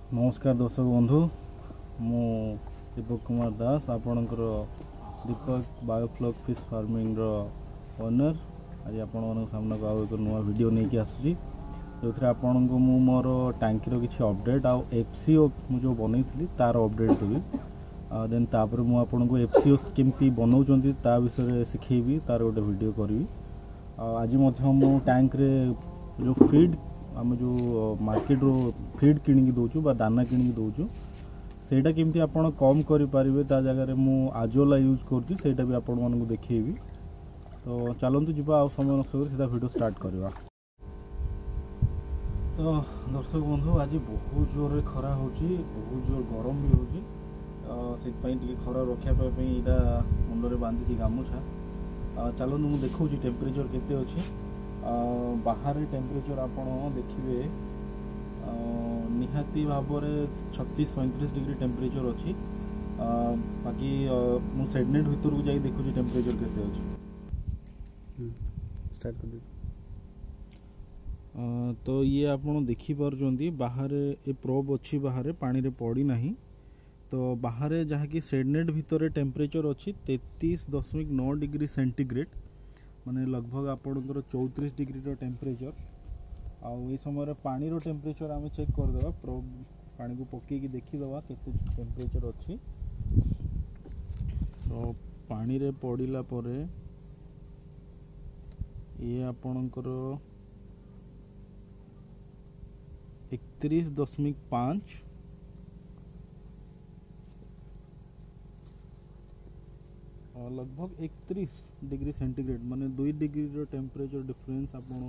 नमस्कार दर्शक बंधु मु दीपक कुमार दास आपणकर दीपक बायोफ्लॉक फिश फार्मिंग ओनर आज आपण सामना को एक नुआ वीडियो नहीं आसूँ जो आपण को मु मोर टांकी किसी अपडेट आउ एफसीओ जो बनई तार अपडेट देवी देन तापर मु आपन को एफसीओ केमती बनाऊँ ता विषय शिखेबी तार गोटे वीडियो करी आज मु टैंक रे जो फीड आम जो मार्केट रो फीड किणिकी दौचु बा दाना किणिकी दौचु सेटा केमती आपण कम करें ता जगह मु आजोला यूज करुँची सेटा भी आपण मानक देखिएबी। तो चलतु जीवा आ समय नष्ट कर सीधा वीडियो स्टार्ट करवा। तो दर्शक बंधु आज बहुत जोर खरा होची, बहुत जोर गरम भी होची, से खरा रखापी यहाँ मुंडे बांधी गामुछा। चलतु मुझे देखा टेम्परेचर केते अच्छी बाहर टेम्परेचर आपड़ देखिए निहाती भाव 36-37 डिग्री टेम्परेचर अच्छी। बाकी मु सेडनेट भितर को जाई देखुची टेम्परेचर केते अच्छी। स्टार्ट कर तो ये आपन देखि पारुचंदी बाहर ए प्रोब अच्छी बाहर पानी रे पड़ी नहीं। तो बाहर जहाँ कि सेडनेट भितर टेम्परेचर अच्छी 33.9 डिग्री सेंटीग्रेड माने लगभग आपणकर 34 डिग्री टेम्परेचर। आउ ये समय पानी रो टेम्परेचर आम चेक करदे प्रोब पानी को पकईकि देखीदे केते टेम्परेचर अच्छी। तो पानी रे पड़िला परे ये आपणकर 31.5 लगभग 31 डिग्री सेंटीग्रेड माने 2 डिग्री टेम्परेचर डिफरेंस आपन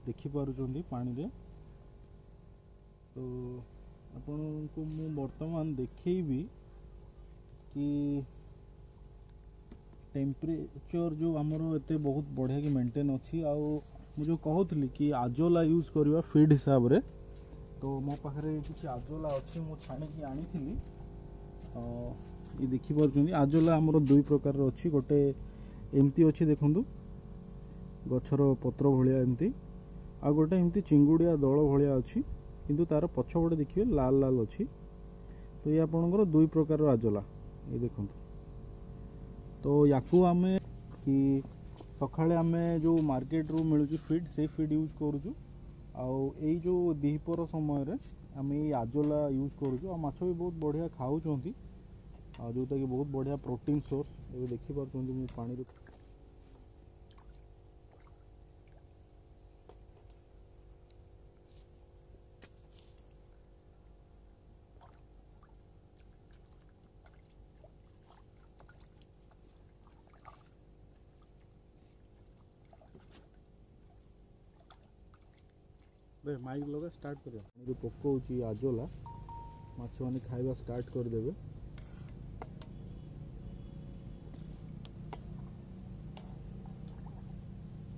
देखि पारुचंदी पानी रे। तो आपन को मु वर्तमान देखैबी कि टेम्परेचर जो आमर एते बहुत बढ़िया कि मेंटेन अच्छी। आउ मु जो कहूली कि आजोला यूज करवा फीड हिसाब रे तो मो पाखरे किसी आजोला अच्छी मु छाणी आनी थी। ये देखी पार्टी आजोला आमर दुई प्रकार अच्छी, गोटे एमती अच्छी देखु गछर पत्र भाया एमती, आ गोटे एमती चिंगुड़िया दल भाया अच्छी किंतु तार पछपटे देखिए लाल लाल अच्छी। तो ये आपणकर दुई प्रकार आजोला ये देखु। तो याकू आमे कि सकाळे आमे जो मार्केट रू मिलुची फीड से फीड यूज करूचु। आउ ए जो दीपर समय रे आमे ये आजोला यूज करूचु। आ माछ भी बहुत बढ़िया खाउचंती जोटा कि बहुत बढ़िया प्रोटीन सोर्स। ये देखि पारुचंती मु पानी रे माइक लगा स्टार्ट कर पकाउची आजोला माछ माने खाइबा स्टार्ट कर देबे।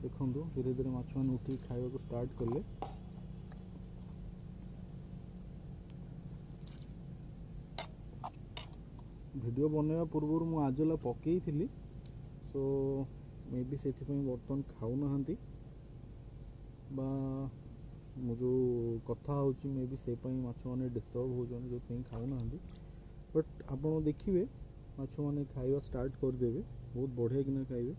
देखो धीरे धीरे माछ मैंने उठी खावा को स्टार्ट कले। वीडियो बनवा पूर्व मु आजोला पकई थी सो मे बी से बर्तमान खाऊ ना बा मु जो कथा होची मे बी से माछ मैंने डिस्टर्ब होचन जो खाऊ ना। बट आपण देखिए माछ मैंने खाइबा स्टार्ट कर देबे, बहुत बढ़िया किना खाइबे।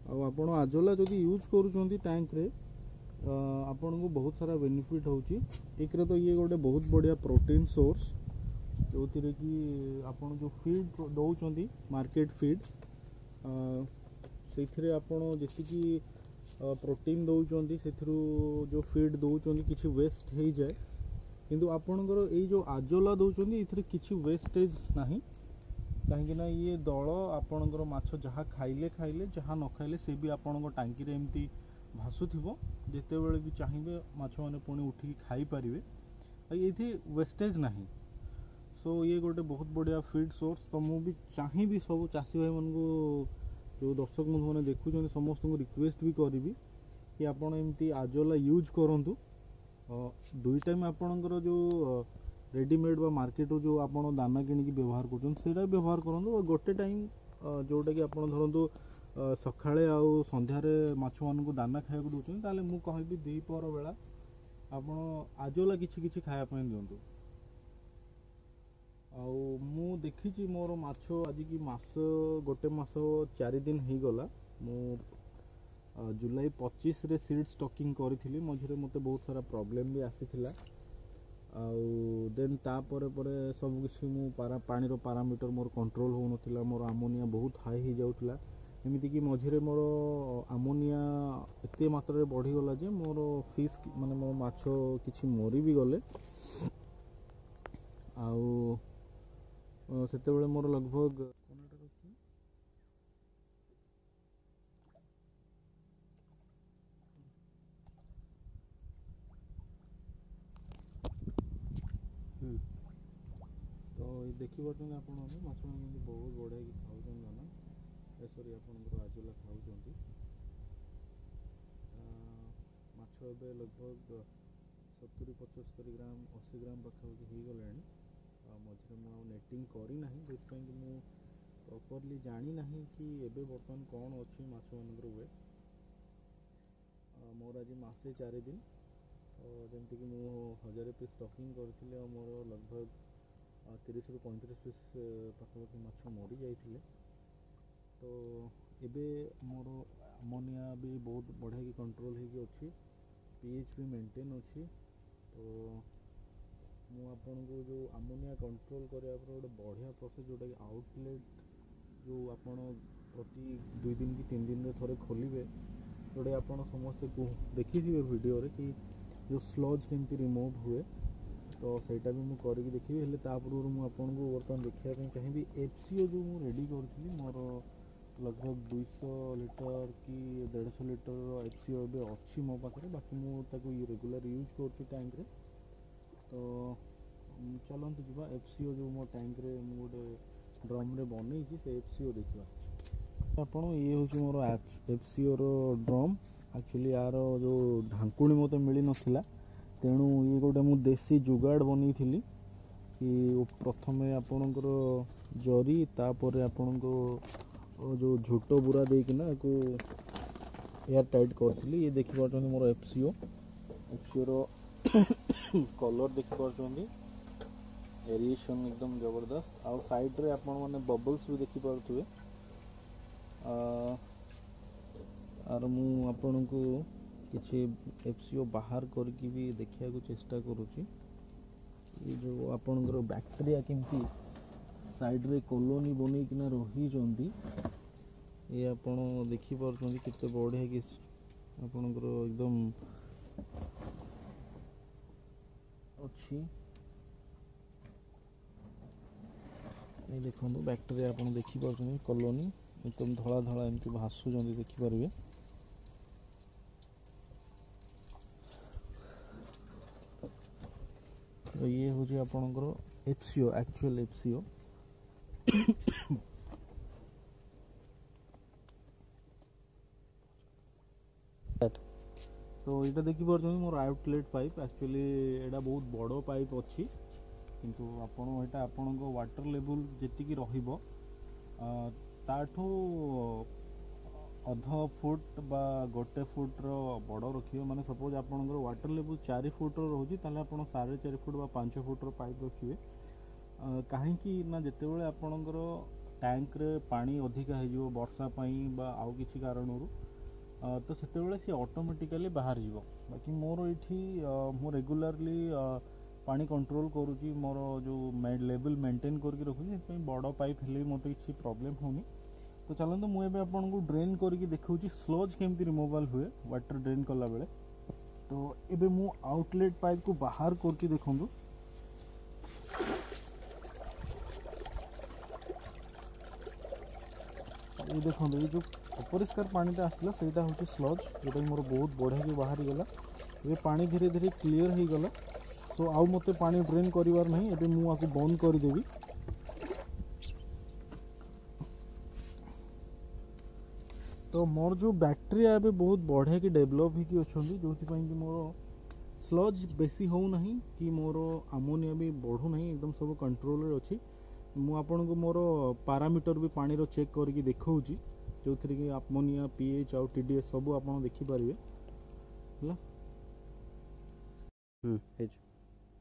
आपण आजोला जदि यूज करूँ टैंक रे आपण को बहुत सारा बेनिफिट होची। एक रे तो ये गोटे बहुत बढ़िया प्रोटीन सोर्स जो कि आपण जो फीड दौरान मार्केट फीड से आपण जी प्रोटीन दौरान से जो फीड दौरान किसी वेस्ट हो जाए किंतु आपणकर ये जो आजोला दौरान ये किसी वेस्टेज नहीं कहीं ये दल आपणकर माछ जहाँ खाइले खाइले जहाँ न खाइले से भी आपण टांकी रे एमती भासुथिबो जेते बेले भी चाहिए माछ मैंने पुणी उठिकी खाई पारिबे। ये वेस्टेज नहीं। सो ये गोटे बहुत बढ़िया फीड सोर्स। तो मु भी चाहिए सब चाषी भाई मन को जो दर्शक बंधु मैंने देखुं समस्त को रिक्वेस्ट भी करी कि आपण एमती आजोला यूज करूँ। दुई टाइम आपणकर जो रेडीमेड बा मार्केट जो आपण दाना किणिकी व्यवहार कर व्यवहार करूँ। गोटे टाइम जोटा कि आप धरतु सकाळे आउ संध्यारे माछ मान दाना खाया दूसरी मु कहबी द्विपहर बेला ଆପଣ ଆଜୋଲା କିଛି କିଛି ଖାଇବା ପାଇଁ ଦିଅନ୍ତୁ। ଆଉ ମୁଁ ଦେଖିଛି ମୋର ମାଛ ଆଜିକି ଗୋଟେ ମାସ 4 ଦିନ ହେଇଗଲା। ମୁଁ ଜୁଲାଇ 25ରେ ସିଡ୍ ଷ୍ଟକିଂ କରିଥିଲି। ମଝିରେ ମୋତେ ବହୁତ ସାରା ପ୍ରୋବ୍ଲେମ୍ ବି ଆସିଥିଲା। ଆଉ ଦେନ୍ ତାପରେ ସବୁକିଛି ମୁଁ ପାଣିର ପାରାମିଟର ମୋର କଣ୍ଟ୍ରୋଲ୍ ହେଉନଥିଲା। ମୋର ଆମୋନିଆ ବହୁତ ହାଇ ହେଇଯାଉଥିଲା। ଏମିତିକି ମଝିରେ ମୋର ଆମୋନିଆ ଏତେ ମାତ୍ରାରେ ବଢ଼ିଗଲା ଯେ ମୋର ଫିସ୍ ମାନେ ମୋ ମାଛ କିଛି ମରି ବି ଗଲେ। ଆଉ ସେତେବେଳେ ମୋର ଲଗଭଗ ତ ଦେଖିପାରୁଛନ୍ତି ଆପଣ ମାଛ କେମିତି ବହୁତ ବଢ଼ିଆକି ଖାଉଛନ୍ତି ନା ସରି ଆପଣଙ୍କର ଆଜୋଲା ଖାଉଛନ୍ତି। ମାଛ ଏବେ ଲଗଭଗ 70-75 ଗ୍ରାମ 80 ଗ୍ରାମ ପାଖାପାଖି ହେଇଗଲାଣି। ଆଉ ମଝିରେ ମୁଁ ଆଉ ନେଟିଂ କରିନାହିଁ, ଯେଉଁଥିପାଇଁ କି ମୁଁ ପ୍ରପରଲି ଜାଣିନାହିଁ କି ଏବେ ବର୍ତ୍ତମାନ କ'ଣ ଅଛି ମାଛମାନଙ୍କର ୱେଟ୍। ମୋର ଆଜି ମାସେ 4 ଦିନ। ତ ଯେମିତିକି ମୁଁ 1000 ପିସ୍ ଷ୍ଟକିଂ କରିଥିଲି ଆଉ ମୋର ଲଗଭଗ 30ରୁ 35 ପିସ୍ ପାଖାପାଖି ମାଛ ମରି ଯାଇଥିଲେ। ତ ଏବେ ମୋର ଆମୋନିଆ ବି ବହୁତ ବଢ଼ିଆକି କଣ୍ଟ୍ରୋଲ୍ ହେଇକି ଅଛି, pH ବି ମେଣ୍ଟେନ୍ ଅଛି। ତ ମୁଁ ଆପଣଙ୍କୁ ଯେଉଁ ଆମୋନିଆ କଣ୍ଟ୍ରୋଲ୍ କରିବା ପରେ ଗୋଟେ ବଢ଼ିଆ ପ୍ରୋସେସ୍ ଯେଉଁଟାକି ଆଉଟଲେଟ୍, ଯେଉଁ ଆପଣ ପ୍ରତି 2 ଦିନ କି 3 ଦିନରେ ଥରେ ଖୋଲିବେ, ଯେଉଁଟା ଆପଣ ସମସ୍ତେ ଦେଖିଥିବେ ଭିଡ଼ିଓରେ କି ଯେଉଁ ସ୍ଲଜ୍ କେମିତି ରିମୁଭ୍ ହୁଏ। ତ ସେଇଟା ବି ମୁଁ କରିକି ଦେଖିବି। ହେଲେ ତା ପୂର୍ବରୁ ମୁଁ ଆପଣଙ୍କୁ ବର୍ତ୍ତମାନ ଦେଖାଇବା ପାଇଁ ଚାହିଁବି FCO ଯେଉଁ ମୁଁ ରେଡ଼ି କରିଥିଲି। ମୋର ଲଗଭଗ 200 ଲିଟର କି 150 ଲିଟରର FCO ଏବେ ଅଛି ମୋ ପାଖରେ। ବାକି ମୁଁ ତାକୁ ରେଗୁଲାର ୟୁଜ୍ କରୁଛି ଟ୍ୟାଙ୍କରେ। ତ ଚାଲନ୍ତୁ ଯିବା FCO ଯେଉଁ ମୋ ଟ୍ୟାଙ୍କରେ ମୁଁ ଗୋଟେ ଡ୍ରମ୍ରେ ବନେଇଛି ସେ FCO ଦେଖିବା। ଆପଣ ଇଏ ହେଉଛି ମୋର FCOର ଡ୍ରମ୍। ଆକ୍ଚୁଆଲି ୟାର ଯେଉଁ ଢାଙ୍କୁଣୀ ମୋତେ ମିଳିନଥିଲା, ତେଣୁ ଇଏ ଗୋଟେ ମୁଁ ଦେଶୀ ଯୁଗାଡ଼ ବନେଇଥିଲି କି ପ୍ରଥମେ ଆପଣଙ୍କର ଜରି, ତାପରେ ଆପଣଙ୍କ ଯେଉଁ ଝୋଟ ବୁରା ଦେଇକିନା ୟାକୁ ଏୟାର ଟାଇଟ୍ କରିଥିଲି। ଇଏ ଦେଖିପାରୁଛନ୍ତି ମୋର FCOର କଲର୍ ଦେଖିପାରୁଛନ୍ତି, ଭେରିଏସନ୍ ଏକଦମ ଜବରଦସ୍ତ। ଆଉ ସାଇଡ଼୍ରେ ଆପଣମାନେ ବବଲ୍ସ ବି ଦେଖିପାରୁଥିବେ। ଆର ମୁଁ ଆପଣଙ୍କୁ କିଛି FCO ବାହାର କରିକି ବି ଦେଖିବାକୁ ଚେଷ୍ଟା କରୁଛି। ଏ ଯେଉଁ ଆପଣଙ୍କର ବ୍ୟାକ୍ଟେରିଆ କେମିତି ସାଇଡ଼୍ରେ କଲୋନି ବନେଇକିନା ରହିଛନ୍ତି, ଏ ଆପଣ ଦେଖିପାରୁଛନ୍ତି କେତେ ବଢ଼ିଆକି ଆପଣଙ୍କର ଏକଦମ ଅଛି। ଏ ଦେଖନ୍ତୁ ବ୍ୟାକ୍ଟେରିଆ ଆପଣ ଦେଖିପାରୁଛନ୍ତି, କଲୋନି ଏକଦମ ଧଳା ଧଳା ଏମିତି ଭାସୁଛନ୍ତି, ଦେଖିପାରିବେ। ତ ଇଏ ହେଉଛି ଆପଣଙ୍କର FCO, ଆକ୍ଚୁଆଲ୍ FCO। ତ ଏଇଟା ଦେଖିପାରୁଛନ୍ତି ମୋର ଆଉଟଲେଟ୍ ପାଇପ୍। ଆକ୍ଚୁଆଲି ଏଇଟା ବହୁତ ବଡ଼ ପାଇପ୍ ଅଛି, କିନ୍ତୁ ଏଇଟା ଆପଣଙ୍କ ୱାଟର୍ ଲେବୁଲ୍ ଯେତିକି ରହିବ ତାଠୁ ଅଧ ଫୁଟ বা 1 ଫୁଟର ବଡ଼ ରଖିବେ। ମାନେ ସପୋଜ୍ ଆପଣଙ୍କର ୱାଟର୍ ଲେବୁଲ୍ 4 ଫୁଟର ରହୁଛି, ତାହେଲେ ଆପଣ 4.5 ଫୁଟ ବା 5 ଫୁଟର ପାଇପ୍ ରଖିବେ। କାହିଁକି ନା ଯେତେବେଳେ ଆପଣଙ୍କର ଟ୍ୟାଙ୍କରେ ପାଣି ଅଧିକା ହେଇଯିବ ବର୍ଷା ପାଇଁ ବା ଆଉ କିଛି କାରଣରୁ, ତ ସେତେବେଳେ ସେ ଅଟୋମେଟିକାଲି ବାହାରିଯିବ। ବାକି ମୋର ଏଇଠି ମୁଁ ରେଗୁଲାରଲି ପାଣି କଣ୍ଟ୍ରୋଲ୍ କରୁଛି, ମୋର ଯେଉଁ ଲେବୁଲ୍ ମେଣ୍ଟେନ୍ କରିକି ରଖୁଛି। ସେଥିପାଇଁ ବଡ଼ ପାଇପ୍ ହେଲେ ବି ମୋତେ କିଛି ପ୍ରୋବ୍ଲେମ୍ ହେଉନି। ତ ଚାଲନ୍ତୁ ମୁଁ ଏବେ ଆପଣଙ୍କୁ ଡ୍ରେନ୍ କରିକି ଦେଖାଉଛି ସ୍ଲଜ୍ କେମିତି ରିମୁଭାଲ୍ ହୁଏ ୱାଟର୍ ଡ୍ରେନ୍ କଲାବେଳେ। ତ ଏବେ ମୁଁ ଆଉଟଲେଟ୍ ପାଇପ୍କୁ ବାହାର କରୁଛି, ଦେଖନ୍ତୁ। ये देखो ये जो अपरिष्कार पानीटा आसला ସେଇଟା ହେଉଛି ସ୍ଲଜ୍, ଯେଉଁଟାକି ମୋର ବହୁତ ବଢ଼ିଆକି ବାହାରିଗଲା। ଏବେ ପାଣି ଧୀରେ ଧୀରେ କ୍ଲିଅର୍ ହେଇଗଲା। ସୋ ଆଉ ମୋତେ ପାଣି ଡ୍ରେନ୍ କରିବାର ନାହିଁ। ଏବେ ମୁଁ ଆକୁ ବନ୍ଦ କରିଦେବି। ତ ମୋର ଯେଉଁ ବ୍ୟାକ୍ଟେରିଆ ଏବେ ବହୁତ ବଢ଼ିଆକି ଡେଭଲପ୍ ହେଇକି ଅଛନ୍ତି, ଯେଉଁଥିପାଇଁ କି ମୋର ସ୍ଲଜ୍ ବେଶୀ ହେଉନାହିଁ କି ମୋର ଆମୋନିଆ ବି ବଢ଼ୁନାହିଁ, ଏକଦମ ସବୁ କଣ୍ଟ୍ରୋଲରେ ଅଛି। ମୁଁ ଆପଣଙ୍କୁ ମୋର ପାରାମିଟର ବି ପାଣିର ଚେକ୍ କରିକି ଦେଖାଉଛି, ଯେଉଁଥିରେ କି ଆମୋନିଆ, pH ଆଉ TDS ସବୁ ଆପଣ ଦେଖିପାରିବେ ହେଲା। ହେଇଛି।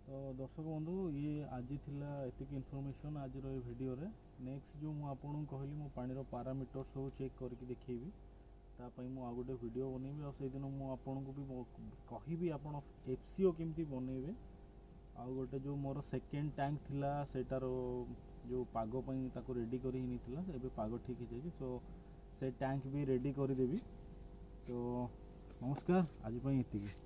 तो दर्शक बंधु ये आज थिला एतिक इनफॉरमेशन आज रो वीडियो रे। नेक्स्ट जो मु आपन कहली मो पानी रो पैरामीटर सब चेक करके देखेबी तापाई मु आ गोटे वीडियो बनेबी आ से दिन मु आपन को भी कहबी आपन एफसीओ केमती बनेबे। आ गोटे जो मोर सेकेंड टैंक थिला सेटार जो पाग पई ताको रेडी करी ही निथिला एबे पाग ठीक ही जाई सो से टैंक भी रेडी कर देबी। तो नमस्कार आज पई एतिकी।